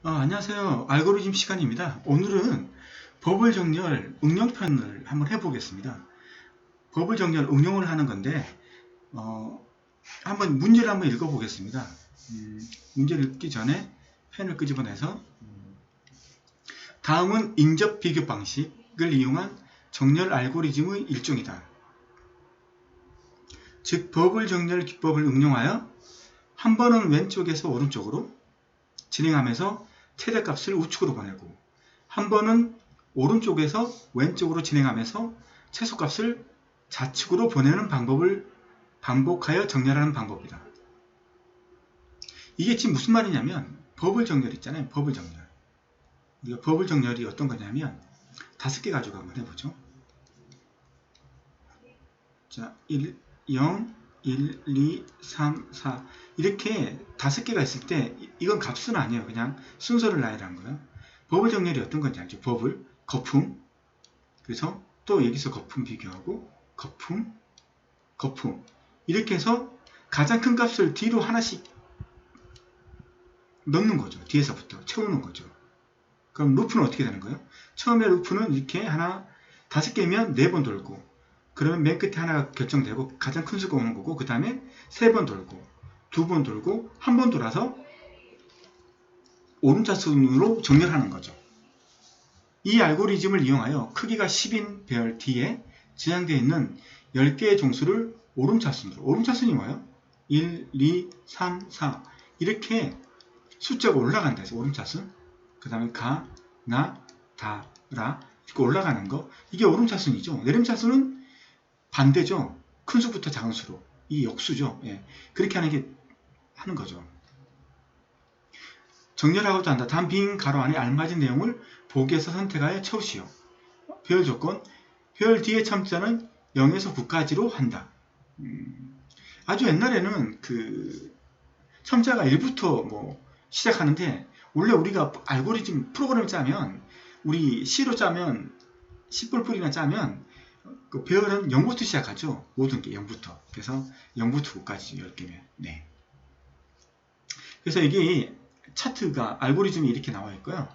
안녕하세요. 알고리즘 시간입니다. 오늘은 버블 정렬 응용편을 한번 해보겠습니다. 버블 정렬 응용을 하는 건데 한번 문제를 한번 읽어보겠습니다. 문제를 읽기 전에 펜을 끄집어내서 다음은 인접 비교 방식을 이용한 정렬 알고리즘의 일종이다. 즉 버블 정렬 기법을 응용하여 한 번은 왼쪽에서 오른쪽으로 진행하면서 최대값을 우측으로 보내고 한 번은 오른쪽에서 왼쪽으로 진행하면서 최소값을 좌측으로 보내는 방법을 반복하여 정렬하는 방법이다. 이게 지금 무슨 말이냐면 버블 정렬 있잖아요. 버블 정렬. 우리가 버블 정렬이 어떤 거냐면 5개 가지고 한번 해보죠. 자, 0, 1, 2, 3, 4 이렇게 5개가 있을 때 이건 값은 아니에요. 그냥 순서를 나열한 거예요. 버블 정렬이 어떤 건지 알죠? 버블, 거품. 그래서 또 여기서 거품 비교하고 거품, 거품. 이렇게 해서 가장 큰 값을 뒤로 하나씩 넣는 거죠. 뒤에서부터 채우는 거죠. 그럼 루프는 어떻게 되는 거예요? 처음에 루프는 이렇게 하나 5개면 4번 돌고 그러면 맨 끝에 하나가 결정되고 가장 큰 수가 오는 거고 그 다음에 3번 돌고 2번 돌고 1번 돌아서 오름차순으로 정렬하는 거죠. 이 알고리즘을 이용하여 크기가 10인 배열 D에 저장되어 있는 10개의 종수를 오름차순으로, 오름차순이 뭐예요? 1, 2, 3, 4 이렇게 숫자가 올라간다 해서 오름차순. 그 다음에 가, 나, 다, 라 이렇게 올라가는 거. 이게 오름차순이죠. 내림차순은 반대죠. 큰 수부터 작은 수로. 이 역수죠. 예. 그렇게 하는 거죠. 정렬하고자 한다. 단 빈 가로 안에 알맞은 내용을 보기에서 선택하여 채우시오. 배열 조건. 배열 뒤에 참자는 0에서 9까지로 한다. 아주 옛날에는 그 첨자가 1부터 뭐 시작하는데 원래 우리가 알고리즘 프로그램 짜면 우리 C로 짜면 C++이나 짜면 그 배열은 0부터 시작하죠. 모든 게 0부터. 그래서 0부터 9까지 10개면. 네. 그래서 이게 차트가 알고리즘이 이렇게 나와 있고요.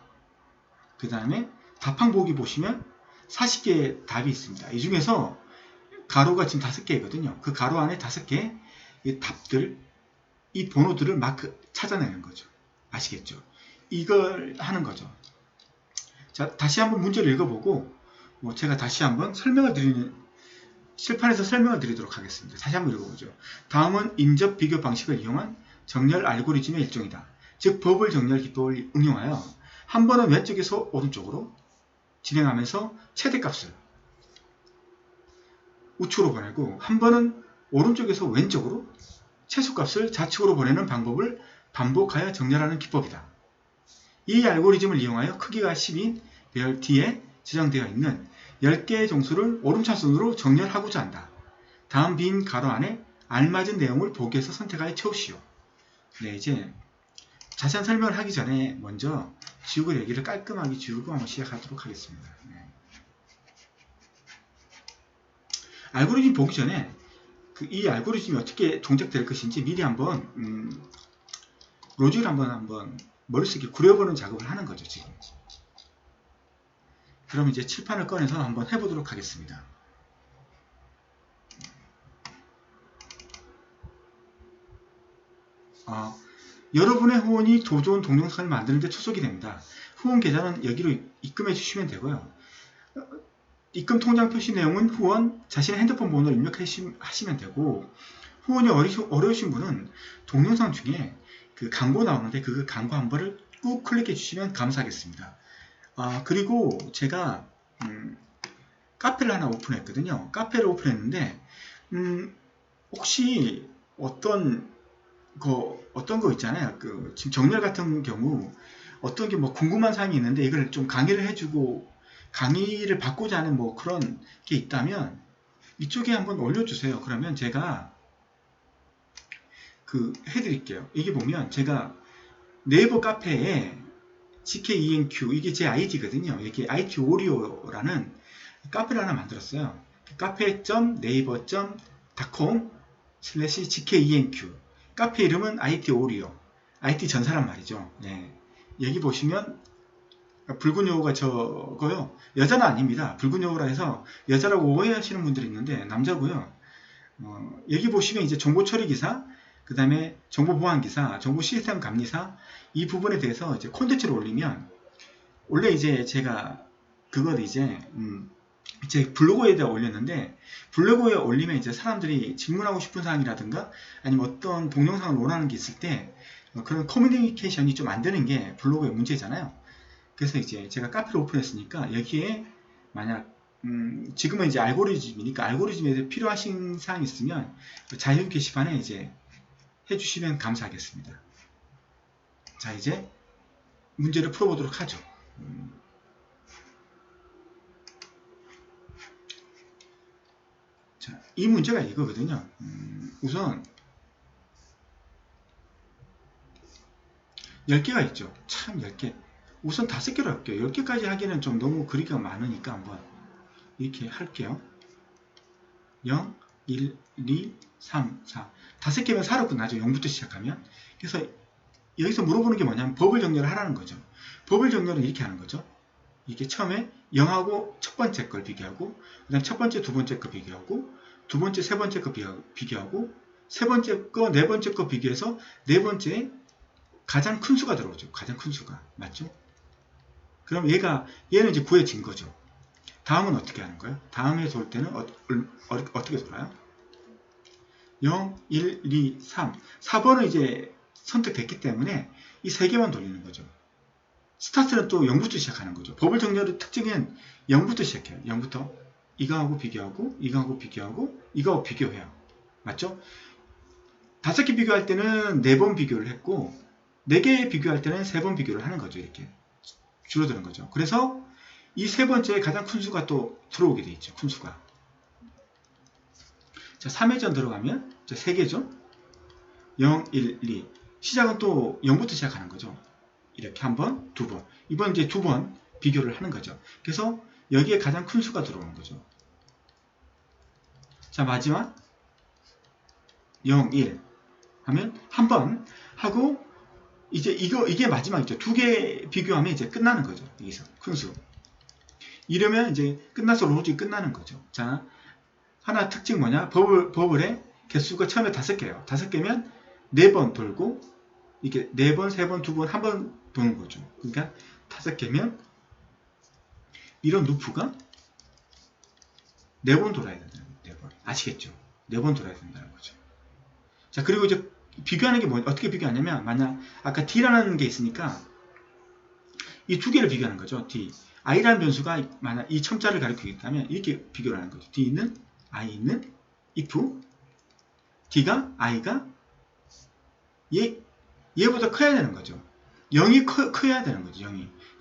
그 다음에 답항 보기 보시면 40개의 답이 있습니다. 이 중에서 가로가 지금 5개거든요. 그 가로 안에 5개의 답들, 이 번호들을 찾아내는 거죠. 아시겠죠? 이걸 하는 거죠. 자, 다시 한번 문제를 읽어보고 제가 다시 한번 실판에서 설명을 드리도록 하겠습니다. 다시 한번 읽어보죠. 다음은 인접 비교 방식을 이용한 정렬 알고리즘의 일종이다. 즉 버블 정렬 기법을 응용하여 한 번은 왼쪽에서 오른쪽으로 진행하면서 최대값을 우측으로 보내고 한 번은 오른쪽에서 왼쪽으로 최소값을 좌측으로 보내는 방법을 반복하여 정렬하는 기법이다. 이 알고리즘을 이용하여 크기가 10인 배열 D에 저장되어 있는 10개의 종수를 오름차순으로 정렬하고자 한다. 다음 빈 가로 안에 알맞은 내용을 보기에서 선택하여 채우시오. 네, 이제 자세한 설명을 하기 전에 먼저 지우개 얘기를 깔끔하게 지우고 한번 시작하도록 하겠습니다. 네. 알고리즘 보기 전에 이 알고리즘이 어떻게 동작될 것인지 미리 한번 로직을 한번 머릿속에 그려보는 작업을 하는 거죠. 지금. 그럼 이제 칠판을 꺼내서 한번 해보도록 하겠습니다. 여러분의 후원이 더 좋은 동영상을 만드는 데 초석이 됩니다. 후원 계좌는 여기로 입금해 주시면 되고요. 입금 통장 표시 내용은 후원, 자신의 핸드폰 번호를 입력하시면 되고, 후원이 어려우신 분은 동영상 중에 그 광고 나오는데 그 광고 한 번을 꾹 클릭해 주시면 감사하겠습니다. 그리고 제가 카페를 하나 오픈했거든요. 카페를 오픈했는데 혹시 어떤 거 있잖아요. 지금 정렬 같은 경우 어떤 게 뭐 궁금한 사항이 있는데 이걸 좀 강의를 해주고 강의를 받고자 하는 뭐 그런 게 있다면 이쪽에 한번 올려주세요. 그러면 제가 해드릴게요. 이게 보면 제가 네이버 카페에 GKENQ 이게 제 아이디거든요. 이게 IT오리오라는 카페를 하나 만들었어요. 카페.naver.com/GKENQ 카페 이름은 IT오리오 IT 전사란 말이죠. 네. 여기 보시면 붉은 요거가 저거요. 여자는 아닙니다. 붉은 요거라 해서 여자라고 오해하시는 분들이 있는데 남자고요. 여기 보시면 이제 정보 처리 기사, 그 다음에 정보 보안 기사, 정보 시스템 감리사 이 부분에 대해서 이제 콘텐츠를 올리면 원래 이제 제가 그걸 이제 제 블로그에다 올렸는데 블로그에 올리면 이제 사람들이 질문하고 싶은 사항이라든가 아니면 어떤 동영상을 원하는 게 있을 때 그런 커뮤니케이션이 좀 안 되는 게 블로그의 문제잖아요. 그래서 이제 제가 카페를 오픈했으니까 여기에 만약 지금은 이제 알고리즘이니까 알고리즘에 필요하신 사항이 있으면 자유 게시판에 이제 해주시면 감사하겠습니다. 자, 이제 문제를 풀어보도록 하죠. 자, 이 문제가 이거거든요. 우선 10개가 있죠. 참 10개. 우선 5개로 할게요. 10개까지 하기는 좀 너무 그리기가 많으니까 한번 이렇게 할게요. 0, 1, 2, 3, 4. 5개면 4로 끝나죠. 0부터 시작하면. 그래서 여기서 물어보는 게 뭐냐면 법을 정렬을 하라는 거죠. 법을 정렬은 이렇게 하는 거죠. 이게 처음에 0하고 첫 번째 걸 비교하고, 그 다음 첫 번째, 두 번째 거 비교하고, 두 번째, 세 번째 거 비교하고, 세 번째 거, 네 번째 거 비교해서 네 번째 가장 큰 수가 들어오죠. 가장 큰 수가. 맞죠? 그럼 얘는 이제 구해진 거죠. 다음은 어떻게 하는 거예요? 다음에 돌 때는 어떻게 돌아요? 0, 1, 2, 3. 4번은 이제 선택됐기 때문에 이 3개만 돌리는 거죠. 스타트는 또 0부터 시작하는 거죠. 버블 정렬의 특징은 0부터 시작해요. 0부터 이거하고 비교하고 이거하고 비교하고 이거하고 비교해요. 맞죠? 5개 비교할 때는 4번 비교를 했고 4개 비교할 때는 3번 비교를 하는 거죠. 이렇게 줄어드는 거죠. 그래서 이 세 번째에 가장 큰 수가 또 들어오게 돼 있죠. 큰 수가. 자, 3회전 들어가면 3개죠. 0, 1, 2. 시작은 또 0부터 시작하는 거죠. 이렇게 한 번, 두 번. 이번 이제 2번 비교를 하는 거죠. 그래서 여기에 가장 큰 수가 들어오는 거죠. 자, 마지막 0, 1 하면 한 번 하고 이제 이게 마지막이죠. 2개 비교하면 이제 끝나는 거죠. 여기서 큰 수. 이러면 이제 끝나서 로직이 끝나는 거죠. 자, 하나 특징 뭐냐? 버블의 개수가 처음에 5개예요. 5개면 4번 돌고 이렇게 4번, 3번, 2번, 1번 도는 거죠. 그러니까 5개면 이런 루프가 4번 돌아야 된다는 거예요. 4번. 아시겠죠? 4번 돌아야 된다는 거죠. 자, 그리고 이제 비교하는 게 어떻게 비교하냐면 만약 아까 D라는 게 있으니까 이 2개를 비교하는 거죠. D. I라는 변수가 만약 이 첨자를 가리키겠다면 이렇게 비교를 하는 거죠. D는 I는 if D가 I가 얘보다 커야 되는 거죠. 0이 커야 되는 거죠.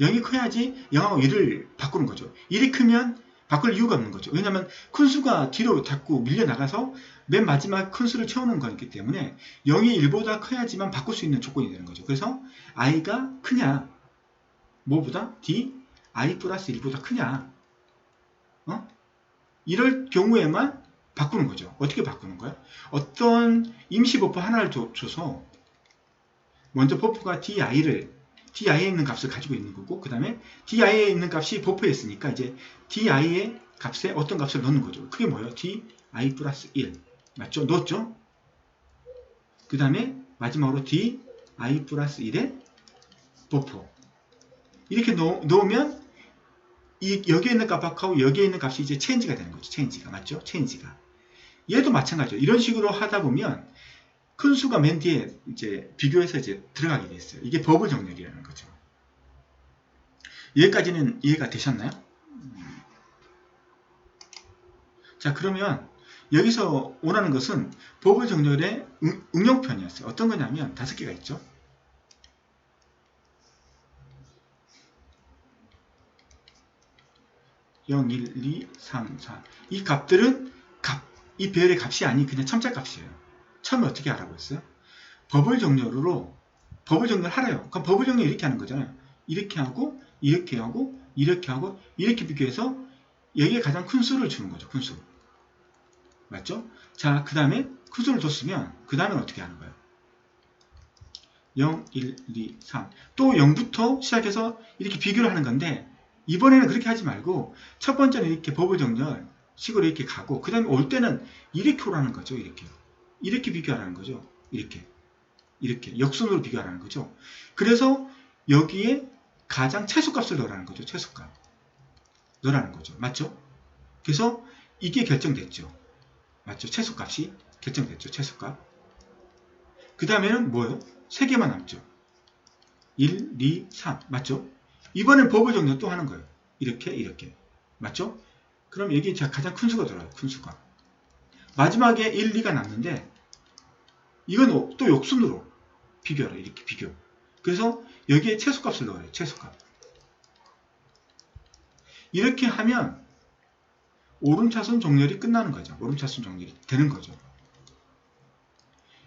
0이 커야지 0하고 1을 바꾸는 거죠. 1이 크면 바꿀 이유가 없는 거죠. 왜냐하면 큰 수가 뒤로 자꾸 밀려나가서 맨 마지막 큰 수를 채우는 거기 때문에 0이 1보다 커야지만 바꿀 수 있는 조건이 되는 거죠. 그래서 I가 크냐 뭐보다 D I 플러스 1보다 크냐 이럴 경우에만 바꾸는 거죠. 어떻게 바꾸는 거야? 어떤 임시 버퍼 하나를 줘서 먼저 버퍼가 di에 있는 값을 가지고 있는 거고 그 다음에 di에 있는 값이 버퍼에 있으니까 이제 di의 값에 어떤 값을 넣는 거죠. 그게 뭐예요? di 플러스 1 맞죠? 넣었죠? 그 다음에 마지막으로 di 플러스 1의 버퍼 이렇게 넣으면 여기에 있는 값하고 여기에 있는 값이 이제 체인지가 되는 거죠. 체인지가 맞죠? 체인지가 얘도 마찬가지죠. 이런 식으로 하다 보면 큰 수가 맨 뒤에 이제 비교해서 이제 들어가게 돼 있어요. 이게 버블 정렬이라는 거죠. 여기까지는 이해가 되셨나요? 자, 그러면 여기서 원하는 것은 버블 정렬의 응용편이었어요. 어떤 거냐면 5개가 있죠. (0, 1, 2, 3, 4) 이 값들은 이 배열의 값이 아닌 그냥 첨자 값이에요. 처음에 어떻게 하라고 했어요? 버블 정렬로 버블 정렬 하래요. 그럼 버블 정렬 이렇게 하는 거잖아요. 이렇게 하고 이렇게 하고 이렇게 하고 이렇게 비교해서 여기에 가장 큰 수를 주는 거죠. 큰 수. 맞죠? 자, 그 다음에 큰 수를 줬으면 그 다음엔 어떻게 하는 거예요? 0, 1, 2, 3. 또 0부터 시작해서 이렇게 비교를 하는 건데, 이번에는 그렇게 하지 말고, 첫 번째는 이렇게 버블 정렬 식으로 이렇게 가고, 그 다음에 올 때는 이렇게 오라는 거죠. 이렇게. 이렇게 비교하라는 거죠. 이렇게. 이렇게. 역순으로 비교하라는 거죠. 그래서 여기에 가장 최소값을 넣으라는 거죠. 최소값. 넣으라는 거죠. 맞죠? 그래서 이게 결정됐죠. 맞죠? 최소값이 결정됐죠. 최소값. 그 다음에는 뭐예요? 3개만 남죠. 1, 2, 3. 맞죠? 이번엔 버블 정렬 또 하는 거예요. 이렇게, 이렇게. 맞죠? 그럼 여기 가장 큰 수가 들어요. 큰 수가. 마지막에 1, 2가 남는데, 이건 또 역순으로 비교하라. 이렇게 비교. 그래서 여기에 최소값을 넣어요. 최소값. 이렇게 하면 오름차순 정렬이 끝나는 거죠. 오름차순 정렬이 되는 거죠.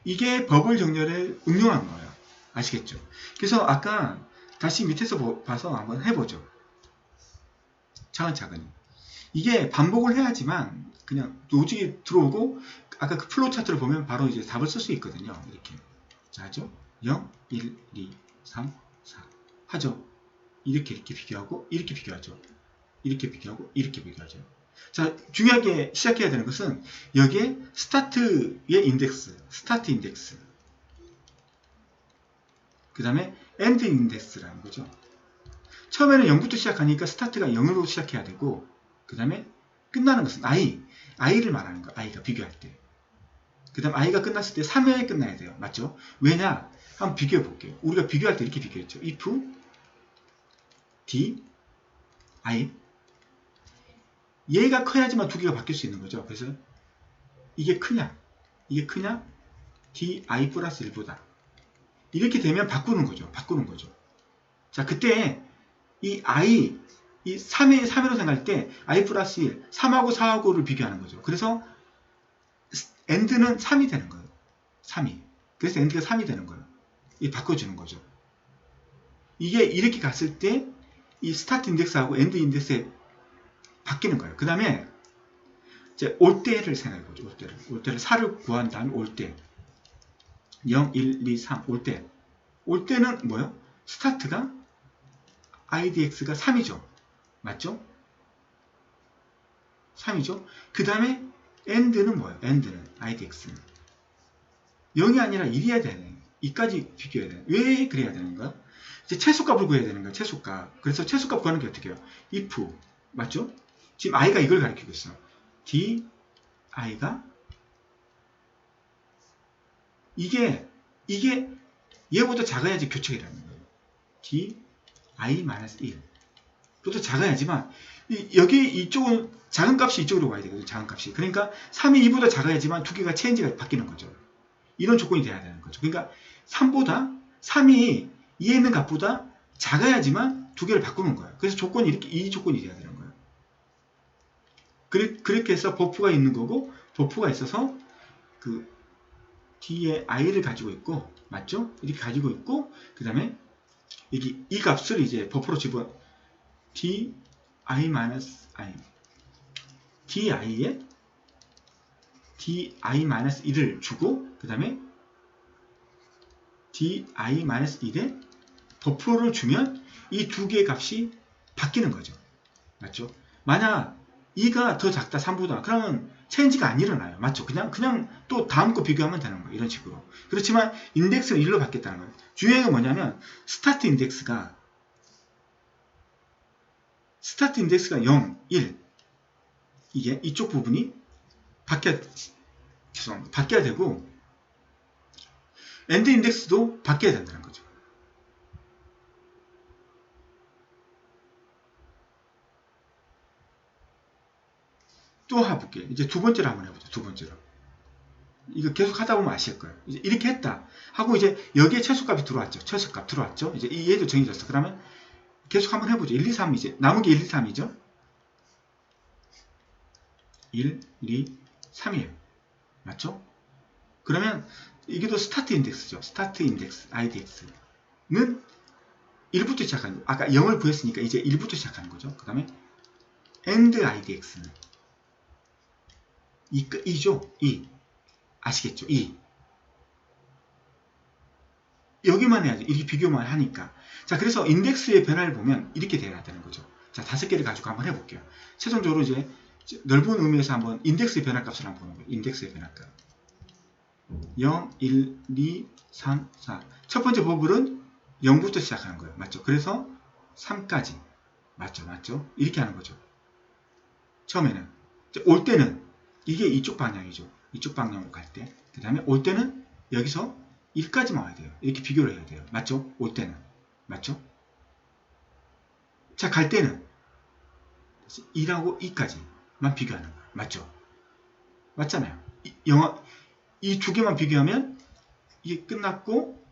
이게 버블 정렬에 응용한 거예요. 아시겠죠? 그래서 아까 다시 밑에서 봐서 한번 해보죠. 차근차근히. 이게 반복을 해야지만 그냥 로직이 들어오고 아까 그 플로우 차트를 보면 바로 이제 답을 쓸 수 있거든요. 이렇게. 자, 하죠? 0, 1, 2, 3, 4. 하죠? 이렇게 비교하고 이렇게 비교하죠. 이렇게 비교하고 이렇게 비교하죠. 자, 중요하게 시작해야 되는 것은 여기에 스타트의 인덱스, 스타트 인덱스. 그 다음에 엔드 인덱스라는 거죠. 처음에는 0부터 시작하니까 스타트가 0으로 시작해야 되고, 그 다음에 끝나는 것은 i를 말하는 거예요. i가 비교할 때. 그 다음 i가 끝났을 때 3회에 끝나야 돼요. 맞죠? 왜냐? 한번 비교해 볼게요. 우리가 비교할 때 이렇게 비교했죠. if d i 얘가 커야지만 두 개가 바뀔 수 있는 거죠. 그래서 이게 크냐 di 플러스 1보다 이렇게 되면 바꾸는 거죠. 자, 그때 이 i 이 3로 생각할 때 i 플러스 1 3하고 4하고를 비교하는 거죠. 그래서 end는 3이 되는 거예요. 3이. 그래서 end가 3이 되는 거예요. 이 바꿔주는 거죠. 이게 이렇게 갔을 때 이 스타트 인덱스하고 엔드 인덱스에 바뀌는 거예요. 그 다음에 이제 올 때를 생각해 보죠. 올 때를 4를 구한 다음에 올 때 0, 1, 2, 3 올 때. 올 때는 뭐예요? 스타트가 idx가 3이죠. 맞죠? 3이죠. 그 다음에 end는 뭐예요? end는 idx는 0이 아니라 1이어야 되네. 2까지 비교해야 되네. 왜 그래야 되는 거야? 이제 최소값을 구해야 되는 거야. 최소값. 그래서 최소값 구하는 게 어떻게 해요? if 맞죠? 지금 i가 이걸 가리키고 있어. di가 이게 얘보다 작아야지 교착이라는 거예요. di-1 보다 작아야지만 여기 이쪽은 작은 값이 이쪽으로 와야 되거든요. 작은 값이. 그러니까 3이 2보다 작아야지만 두 개가 체인지가 바뀌는 거죠. 이런 조건이 돼야 되는 거죠. 그러니까 3이 2에 있는 값보다 작아야지만 두 개를 바꾸는 거예요. 그래서 조건이 이렇게 이 조건이 돼야 되는 거예요. 그렇게 해서 버프가 있는 거고 버프가 있어서 그 뒤에 i를 가지고 있고 맞죠? 이렇게 가지고 있고 그 다음에 이 값을 이제 버프로 집어 di-i di에 di-1을 주고 그 다음에 di-1에 버프를 주면 이 두 개의 값이 바뀌는 거죠. 맞죠? 만약 2가 더 작다 3보다 그러면 체인지가 안 일어나요. 맞죠? 그냥 또 다음 거 비교하면 되는 거예요. 이런 식으로. 그렇지만 인덱스는 1로 바뀌었다는 거예요. 중요한 건 뭐냐면 스타트 인덱스가 0, 1 이게 이쪽 부분이 바뀌어야 되고 엔드 인덱스도 바뀌어야 된다는 거죠. 또 해볼게요. 이제 두 번째로 한번 해보죠. 두 번째로. 이거 계속 하다 보면 아실 거예요. 이제 이렇게 했다. 하고 이제 여기에 최소값이 들어왔죠. 최소값 들어왔죠. 이제 얘도 정해졌어. 그러면 계속 한번 해보죠. 1, 2, 3 이제 남은 게 1, 2, 3이죠. 1, 2, 3이에요. 맞죠? 그러면 이게 또 스타트 인덱스죠. 스타트 인덱스, idx는 1부터 시작하는 거. 아까 0을 구했으니까 이제 1부터 시작하는 거죠. 그 다음에 end idx는 2죠. 2. 아시겠죠? 2. 여기만 해야죠. 이렇게 비교만 하니까. 자, 그래서 인덱스의 변화를 보면 이렇게 돼야 되는 거죠. 자, 5개를 가지고 한번 해볼게요. 최종적으로 이제 넓은 의미에서 한번 인덱스의 변화값을 한번 보는 거예요. 인덱스의 변화값. 0, 1, 2, 3, 4. 첫 번째 버블은 0부터 시작하는 거예요. 맞죠? 그래서 3까지. 맞죠? 이렇게 하는 거죠. 처음에는. 올 때는 이게 이쪽 방향이죠. 이쪽 방향으로 갈 때. 그 다음에 올 때는 여기서 1까지만 와야 돼요. 이렇게 비교를 해야 돼요. 맞죠? 올 때는. 맞죠? 자, 갈 때는 1하고 2까지만 비교하는 거예요. 맞죠? 맞잖아요. 이 두 개만 비교하면 이게 끝났고,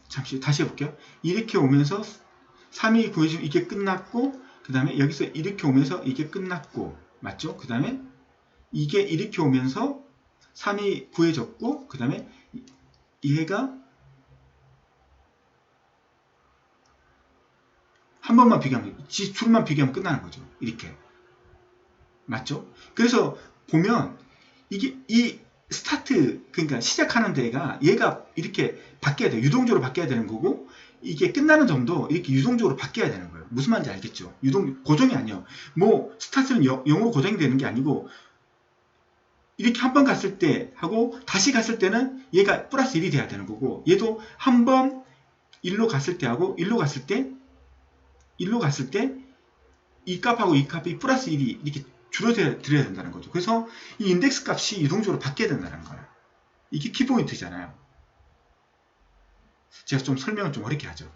잠시 다시 해볼게요. 이렇게 오면서 3이 구해주면 이게 끝났고, 그 다음에 여기서 이렇게 오면서 이게 끝났고, 맞죠? 그 다음에 이게 이렇게 오면서 3이 구해졌고, 그 다음에 얘가 한 번만 비교하면, 둘만 비교하면 끝나는 거죠. 이렇게. 맞죠? 그래서 보면 이게 이 스타트, 그러니까 시작하는 데가 얘가 이렇게 바뀌어야 돼요. 유동적으로 바뀌어야 되는 거고, 이게 끝나는 점도 이렇게 유동적으로 바뀌어야 되는 거예요. 무슨 말인지 알겠죠? 고정이 아니에요. 뭐 스타트는 0으로 고정이 되는 게 아니고, 이렇게 한 번 갔을 때 하고 다시 갔을 때는 얘가 플러스 1이 돼야 되는 거고, 얘도 한 번 1로 갔을 때 하고 1로 갔을 때 이 값하고 이 값이 플러스 1이 이렇게 줄어들어야 된다는 거죠. 그래서 이 인덱스 값이 유동적으로 바뀌어야 된다는 거예요. 이게 키포인트잖아요. 제가 좀 설명을 좀 어렵게 하죠.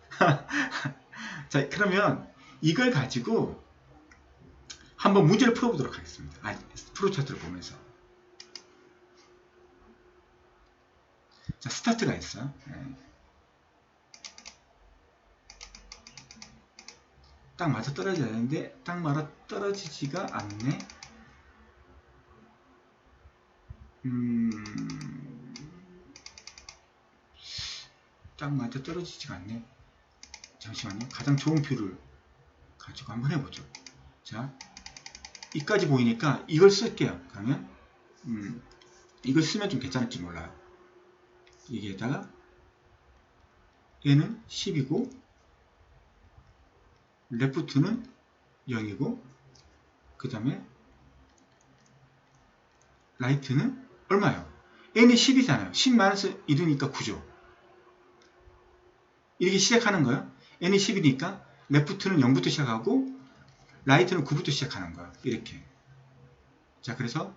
자, 그러면 이걸 가지고 한번 문제를 풀어보도록 하겠습니다. 프로차트를 보면서. 자, 스타트가 있어요. 딱 맞아 떨어져야 되는데 딱 맞아 떨어지지가 않네. 딱 맞아 떨어지지가 않네. 잠시만요. 가장 좋은 뷰를 가지고 한번 해보죠. 자, 이까지 보이니까 이걸 쓸게요. 그러면 이걸 쓰면 좀 괜찮을지 몰라요. 여기에다가 얘는 10이고 레프트는 0이고 그 다음에 라이트는 얼마요? n이 10이잖아요. 10-1이니까 9죠. 이렇게 시작하는 거예요. n이 10이니까 레프트는 0부터 시작하고 라이트는 9부터 시작하는 거예요. 이렇게. 자, 그래서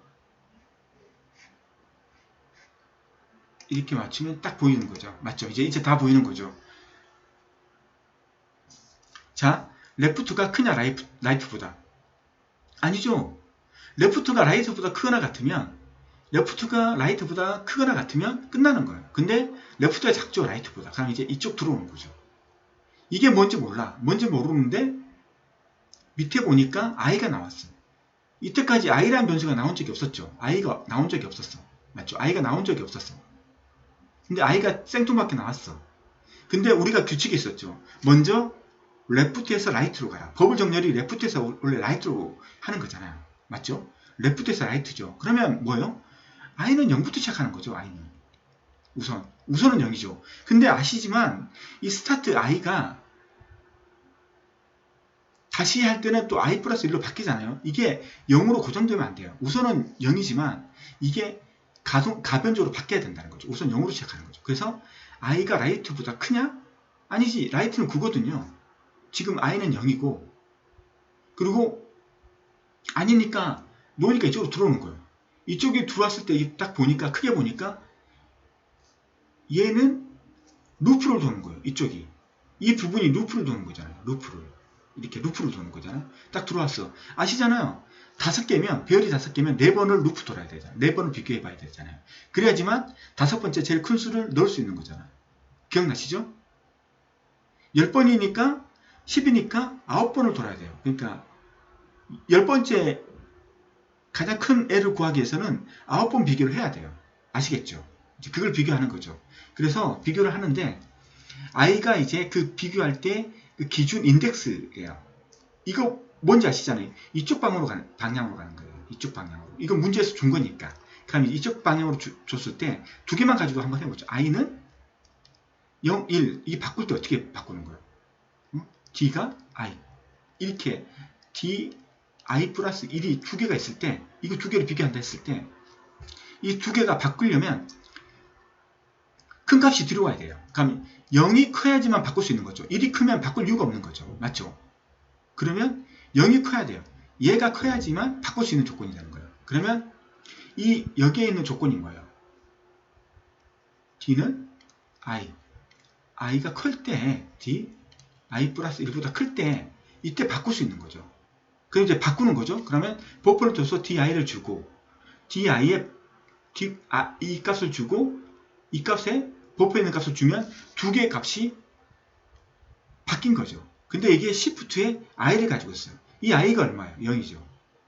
이렇게 맞추면 딱 보이는 거죠. 맞죠? 이제 다 보이는 거죠. 자, 레프트가 크냐 라이트보다? 아니죠. 레프트가 라이트보다 크거나 같으면 끝나는 거예요. 근데 레프트가 작죠, 라이트보다. 그럼 이제 이쪽 들어오는 거죠. 이게 뭔지 모르는데 밑에 보니까 i가 나왔어요. 이때까지 i라는 변수가 나온 적이 없었죠. i가 나온 적이 없었어. 맞죠? i가 나온 적이 없었어. 근데 i가 생뚱맞게 나왔어. 근데 우리가 규칙이 있었죠. 먼저 레프트에서 라이트로 가라. 버블 정렬이 레프트에서 원래 라이트로 하는 거잖아요. 맞죠? 레프트에서 라이트죠. 그러면 뭐예요? i는 0부터 시작하는 거죠. i는 우선은 0이죠. 근데 아시지만 이 스타트 i가 다시 할 때는 또 i 플러스 1로 바뀌잖아요. 이게 0으로 고정되면 안 돼요. 우선은 0이지만 이게 가변적으로 바뀌어야 된다는 거죠. 우선 0으로 시작하는 거죠. 그래서 i가 라이트보다 크냐? 아니지. 라이트는 9거든요. 지금 i는 0이고 그리고 아니니까 놓으니까 이쪽으로 들어오는 거예요. 이쪽에 들어왔을 때 딱 보니까 크게 보니까 얘는 루프를 도는 거예요. 이쪽이 이 부분이 루프를 도는 거잖아요. 이렇게 루프를 도는 거잖아요. 딱 들어왔어. 아시잖아요. 5개면 배열이 5개면 4번을 루프 돌아야 되잖아요. 4번을 비교해 봐야 되잖아요. 그래야지만 5번째 제일 큰 수를 넣을 수 있는 거잖아요. 기억나시죠? 10번이니까 10이니까 9번을 돌아야 돼요. 그러니까 10번째 가장 큰 애를 구하기 위해서는 9번 비교를 해야 돼요. 아시겠죠? 이제 그걸 비교하는 거죠. 그래서 비교를 하는데 i가 이제 그 비교할 때 그 기준 인덱스예요. 이거 뭔지 아시잖아요. 이쪽 방향으로 가는 거예요. 이쪽 방향으로. 이거 문제에서 준 거니까. 그럼 이쪽 방향으로 줬을 때 두 개만 가지고 한번 해보죠. i는 0, 1. 이게 바꿀 때 어떻게 바꾸는 거예요? d가 i. 이렇게 d i 플러스 1이 두 개가 있을 때, 이거 두 개를 비교한다 했을 때, 이 두 개가 바꾸려면 큰 값이 들어와야 돼요. 그럼 0이 커야지만 바꿀 수 있는 거죠. 1이 크면 바꿀 이유가 없는 거죠. 맞죠? 그러면 0이 커야 돼요. 얘가 커야지만 바꿀 수 있는 조건이 되는 거예요. 그러면 여기에 있는 조건인 거예요. d는 i. i가 클 때, d, i 플러스 1보다 클 때, 이때 바꿀 수 있는 거죠. 그럼 이제 바꾸는 거죠. 그러면 버퍼를 둬서 di를 주고, di에 이 값을 주고, 이 값에 버퍼에 있는 값을 주면 두 개의 값이 바뀐 거죠. 근데 이게 shift에 i를 가지고 있어요. 이 i가 얼마예요? 0이죠.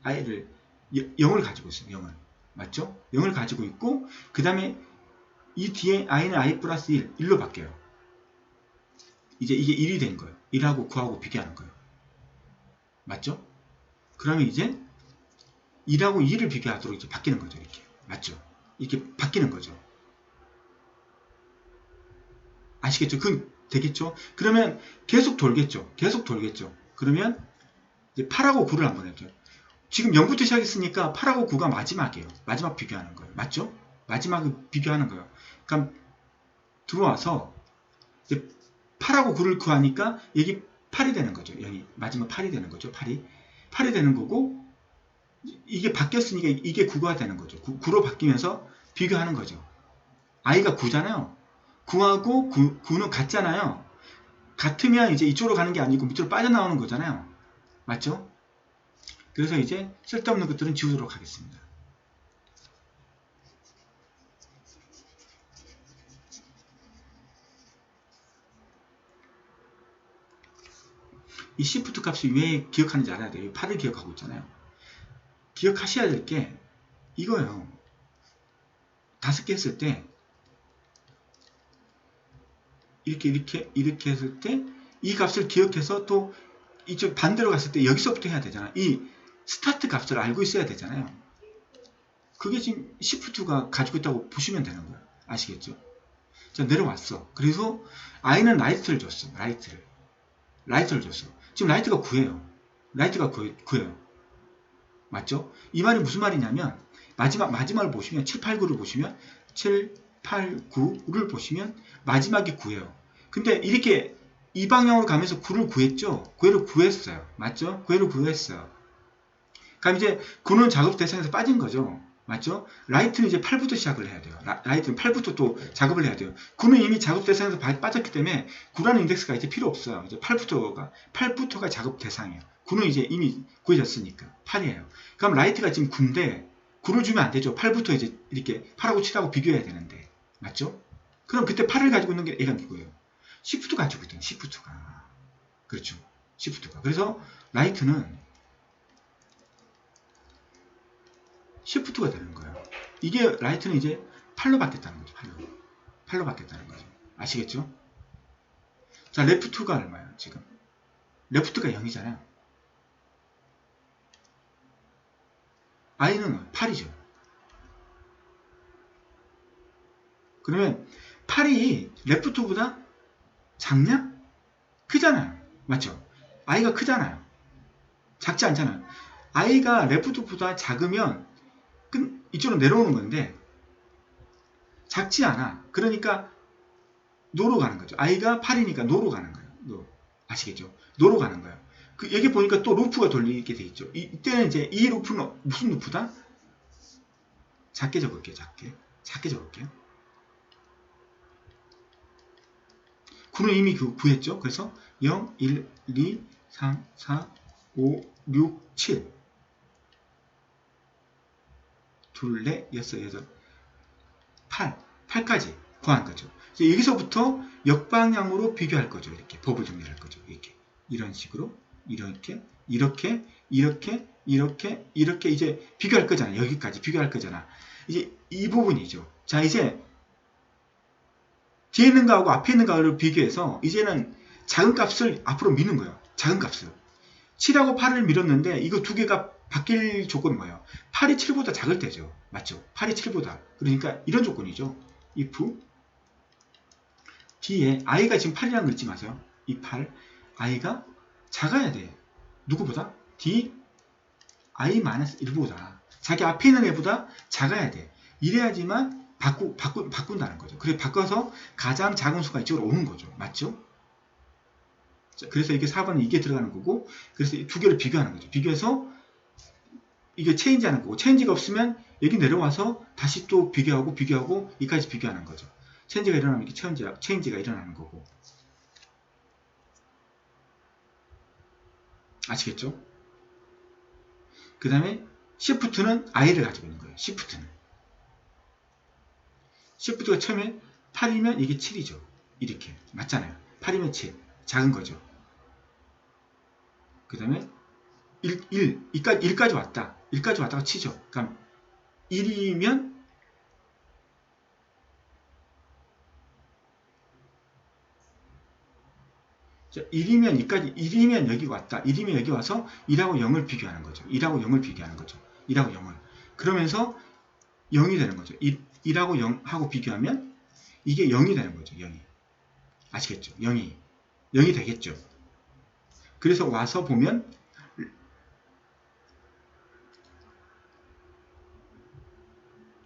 i를 0을 가지고 있어요. 0을. 맞죠? 0을 가지고 있고, 그 다음에 이 뒤에 i는 i 플러스 1, 1로 바뀌어요. 이제 이게 1이 된 거예요. 1하고 9하고 비교하는 거예요. 맞죠? 그러면 이제 1하고 2를 비교하도록 이제 바뀌는 거죠. 이렇게. 맞죠? 이렇게 바뀌는 거죠. 아시겠죠? 그건 되겠죠? 그러면 계속 돌겠죠? 계속 돌겠죠? 그러면 이제 8하고 9를 한번 해볼게요. 지금 0부터 시작했으니까 8하고 9가 마지막이에요. 마지막 비교하는 거예요. 맞죠? 마지막을 비교하는 거예요. 그럼 들어와서 이제 8하고 9를 구하니까 여기 8이 되는 거죠. 여기 마지막 8이 되는 거죠. 8이 되는 거고, 이게 바뀌었으니까 이게 9가 되는 거죠. 9로 바뀌면서 비교하는 거죠. i가 9잖아요. 9하고 9는 같잖아요. 같으면 이제 이쪽으로 가는 게 아니고 밑으로 빠져나오는 거잖아요. 맞죠? 그래서 이제 쓸데없는 것들은 지우도록 하겠습니다. 이 shift 값이 왜 기억하는지 알아야 돼요. 8을 기억하고 있잖아요. 기억하셔야 될 게 이거예요. 5개 했을 때 이렇게 했을 때 이 값을 기억해서 또 이쪽 반대로 갔을 때 여기서부터 해야 되잖아. 이 스타트 값을 알고 있어야 되잖아요. 그게 지금 shift가 가지고 있다고 보시면 되는 거예요. 아시겠죠? 자, 내려왔어. 그래서 i는 라이트를 줬어. 라이트를 줬어. 지금 라이트가 9예요. 라이트가 9예요. 맞죠? 이 말이 무슨 말이냐면 마지막을 보시면 7, 8, 9를 보시면 7, 8, 9를 보시면 마지막이 9예요. 근데 이렇게 이 방향으로 가면서 9를 구했죠? 9를 구했어요. 맞죠? 9를 구했어요. 그럼 이제 9는 작업 대상에서 빠진 거죠. 맞죠? 라이트는 이제 8부터 시작을 해야 돼요. 라이트는 8부터 또 작업을 해야 돼요. 9는 이미 작업 대상에서 빠졌기 때문에 9라는 인덱스가 이제 필요 없어요. 이제 8부터가 작업 대상이에요. 9는 이제 이미 구해졌으니까 8이에요. 그럼 라이트가 지금 9인데 9를 주면 안 되죠. 8부터 이제 이렇게 8하고 7하고 비교해야 되는데. 맞죠? 그럼 그때 8을 가지고 있는 게 얘가 누구예요? 시프트 가지고 있던 시프트가. 그렇죠. 시프트가. 그래서 라이트는 시프트가 되는 거예요. 이게 라이트는 이제 8로 바뀌었다는 거죠. 8로 바뀌었다는 거죠. 아시겠죠? 자, 레프트가 얼마예요? 지금 레프트가 0이잖아요. i는 8이죠. 그러면 8이 레프트보다 작냐? 크잖아요. 맞죠? i가 크잖아요. 작지 않잖아요. i가 레프트보다 작으면 이쪽으로 내려오는 건데 작지 않아. 그러니까 노로 가는 거죠. i가 8이니까 노로 가는 거예요. 노. 아시겠죠? 노로 가는 거예요. 여기 보니까 또 루프가 돌리게 돼 있죠. 이때는 이제 이 루프는 무슨 루프다? 작게 적을게요. 작게 적을게요. 9는 이미 구했죠. 그래서 0, 1, 2, 3, 4, 5, 6, 7 둘, 넷, 여섯, 여덟, 8까지 구한 거죠. 이제 여기서부터 역방향으로 비교할 거죠. 이렇게 법을 정리할 거죠. 이런 식으로 이렇게 이제 비교할 거잖아. 여기까지 비교할 거잖아. 이제 이 부분이죠. 자, 이제 뒤에 있는 거하고 앞에 있는 거를 비교해서 이제는 작은 값을 앞으로 미는 거예요. 작은 값을. 7하고 8을 밀었는데 이거 두 개가 바뀔 조건은 뭐예요? 8이 7보다 작을 때죠. 맞죠? 8이 7보다. 그러니까 이런 조건이죠. if 뒤에 i가 지금 8이라는 거 잊지 마세요. 이 8, i가 작아야 돼. 누구보다? d i-1보다. 자기 앞에 있는 애보다 작아야 돼. 이래야지만 바꾼다는 거죠. 그래 바꿔서 가장 작은 수가 이쪽으로 오는 거죠. 맞죠? 자, 그래서 이게 4번은 이게 들어가는 거고, 그래서 두 개를 비교하는 거죠. 비교해서 이게 체인지 하는 거고, 체인지가 없으면 여기 내려와서 다시 또 비교하고 여기까지 비교하는 거죠. 체인지가 일어나면 이렇게 체인지가 일어나는 거고. 아시겠죠? 그 다음에 시프트는 i를 가지고 있는 거예요. 시프트가 처음에 8이면 이게 7이죠. 이렇게 맞잖아요. 8이면 7 작은 거죠. 그 다음에 1까지 왔다. 1까지 왔다가 치죠. 그럼 1이면 1이면 여기 왔다. 1이면 여기 와서 1하고 0을 비교하는 거죠. 1하고 0을 비교하는 거죠. 1하고 0을. 그러면서 0이 되는 거죠. 1하고 0하고 비교하면 이게 0이 되는 거죠. 0이. 아시겠죠? 0이 되겠죠. 그래서 와서 보면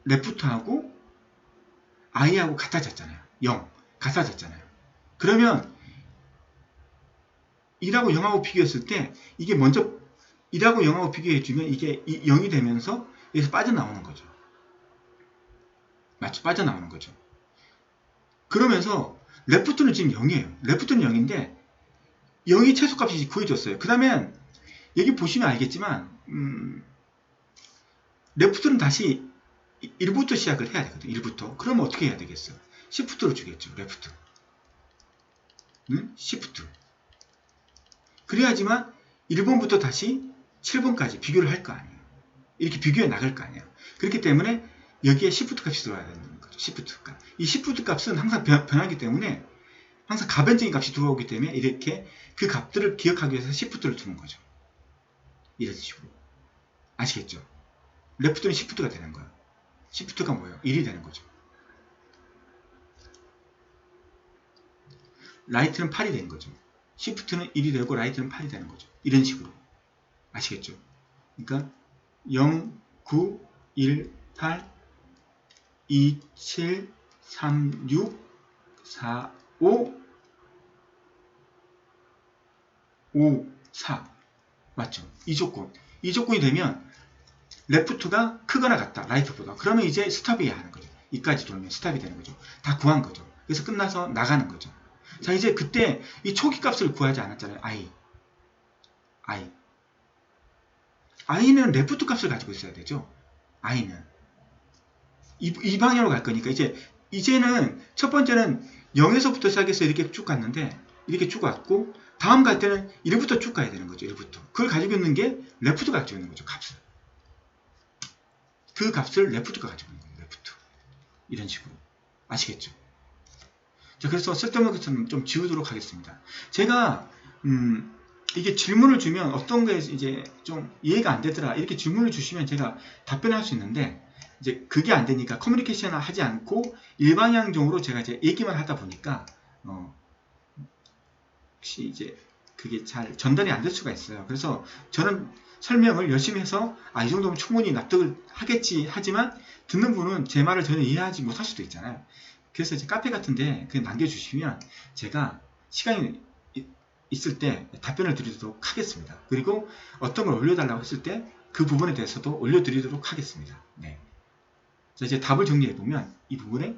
레프트하고 i하고 같아졌잖아요. 0 같아졌잖아요. 그러면 1하고 0하고 비교했을 때 이게 먼저 1하고 0하고 비교해주면 이게 0이 되면서 여기서 빠져나오는 거죠. 맞죠? 빠져나오는 거죠. 그러면서 레프트는 지금 0이에요. 레프트는 0인데 0이 최소값이 구해졌어요. 그 다음에 여기 보시면 알겠지만 레프트는 다시 1부터 시작을 해야 되거든요. 1부터. 그러면 어떻게 해야 되겠어? 시프트로 주겠죠. 레프트. 시프트. 그래야지만 1번부터 다시 7번까지 비교를 할 거 아니에요. 이렇게 비교해 나갈 거 아니에요. 그렇기 때문에 여기에 시프트 값이 들어와야 되는 거죠. 시프트 값. 이 시프트 값은 항상 변하기 때문에 항상 가변적인 값이 들어오기 때문에 이렇게 그 값들을 기억하기 위해서 시프트를 두는 거죠. 이런 식으로. 아시겠죠? 레프트는 시프트가 되는 거예요. 시프트가 뭐예요? 1이 되는 거죠. 라이트는 8이 되는 거죠. 시프트는 1이 되고 라이트는 8이 되는 거죠. 이런 식으로. 아시겠죠? 그러니까 0, 9, 1, 8, 2, 7, 3, 6, 4, 5, 5, 4. 맞죠? 이 조건이 되면 레프트가 크거나 같다. 라이트보다. 그러면 이제 스탑이야 하는 거죠. 이까지 돌면 스탑이 되는 거죠. 다 구한 거죠. 그래서 끝나서 나가는 거죠. 자, 이제 그때 이 초기 값을 구하지 않았잖아요. i는 레프트 값을 가지고 있어야 되죠. i는 이 방향으로 갈 거니까 이제는 첫 번째는 0에서부터 시작해서 이렇게 쭉 갔는데 이렇게 쭉 왔고 다음 갈 때는 1부터 쭉 가야 되는 거죠. 1부터. 그걸 가지고 있는 게 레프트가 가지고 있는 거죠. 값을. 그 값을 레프트가 가지고 있는 거예요. 레프트. 이런 식으로. 아시겠죠? 자, 그래서 쓸데없는 것처럼 좀 지우도록 하겠습니다. 제가 이게 질문을 주면 어떤 게 이제 좀 이해가 안 되더라 이렇게 질문을 주시면 제가 답변할 수 있는데 이제 그게 안 되니까 커뮤니케이션을 하지 않고 일방향적으로 제가 이제 얘기만 하다 보니까 혹시 이제 그게 잘 전달이 안 될 수가 있어요. 그래서 저는 설명을 열심히 해서 이 정도면 충분히 납득을 하겠지 하지만 듣는 분은 제 말을 전혀 이해하지 못할 수도 있잖아요. 그래서 이제 카페 같은데 그냥 남겨주시면 제가 시간이 있을 때 답변을 드리도록 하겠습니다. 그리고 어떤 걸 올려달라고 했을 때 그 부분에 대해서도 올려드리도록 하겠습니다. 네. 자, 이제 답을 정리해보면 이 부분에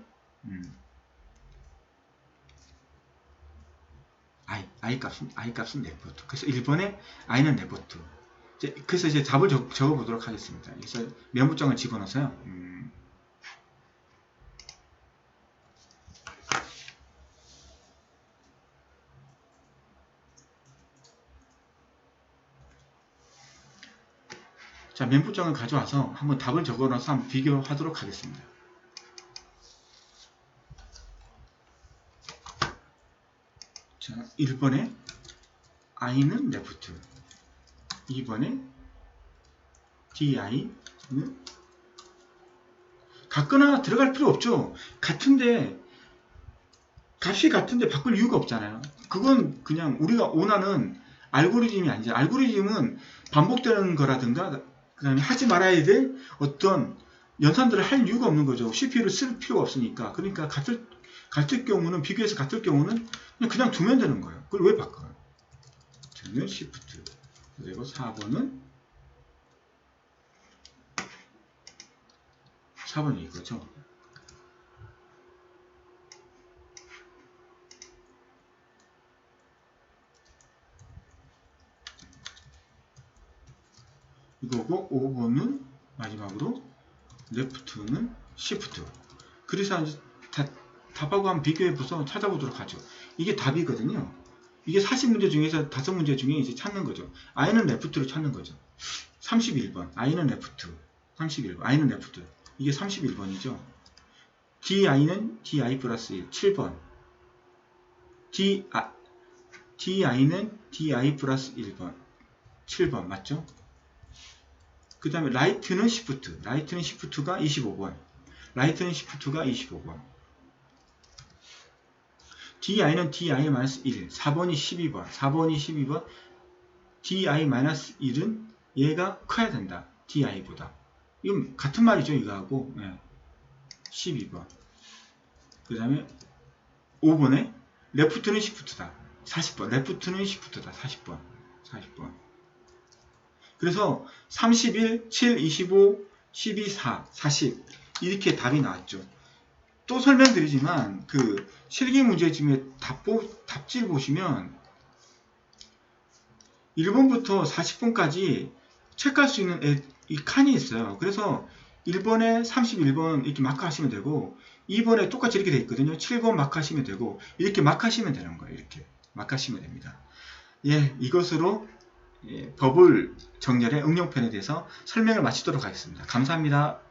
i 값은 레포트. 그래서 1번에 i는 레포트. 그래서 이제 답을 적어보도록 하겠습니다. 그래서 메모장을 집어넣어서요. 자, 메모장을 가져와서 한번 답을 적어넣어서 한번 비교하도록 하겠습니다. 자, 1번에 i는 레프트, 2번에 di는 같거나 들어갈 필요 없죠. 같은데 값이 같은데 바꿀 이유가 없잖아요. 그건 그냥 우리가 원하는 알고리즘이 아니죠. 알고리즘은 반복되는 거라든가 그 다음에 하지 말아야 될 어떤 연산들을 할 이유가 없는 거죠. CPU를 쓸 필요가 없으니까. 그러니까 같을 경우는 비교해서 같을 경우는 그냥 두면 되는 거예요. 그걸 왜 바꿔요? 저는 Shift 그리고 4번은 이거죠. 이거고 5번은 마지막으로 레프트는 Shift. 그래서 답하고 한번 비교해서 찾아보도록 하죠. 이게 답이거든요. 이게 40문제 중에서 5문제 중에 이제 찾는 거죠. I는 레프트로 찾는 거죠. 31번. I는 레프트. 31번. I는 레프트. 이게 31번이죠. DI는 DI 플러스 1. 7번. DI는 DI 플러스 1번. 7번. 맞죠? 그 다음에 라이트는 Shift. 라이트는 Shift가 25번. 라이트는 Shift가 25번. DI는 DI-1. 4번이 12번. 4번이 12번. DI-1은 얘가 커야 된다. DI보다. 이건 같은 말이죠. 이거하고. 네. 12번. 그 다음에 5번에 레프트는 Shift다. 40번. 레프트는 Shift다. 40번. 40번. 그래서 31, 7, 25, 12, 4, 40 이렇게 답이 나왔죠. 또 설명드리지만 그 실기 문제집의 답지를 보시면 1번부터 40번까지 체크할 수 있는 이 칸이 있어요. 그래서 1번에 31번 이렇게 마크하시면 되고 2번에 똑같이 이렇게 돼 있거든요. 7번 마크하시면 되고 이렇게 마크하시면 되는 거예요. 이렇게 마크하시면 됩니다. 예, 이것으로 버블 정렬의 응용편에 대해서 설명을 마치도록 하겠습니다. 감사합니다.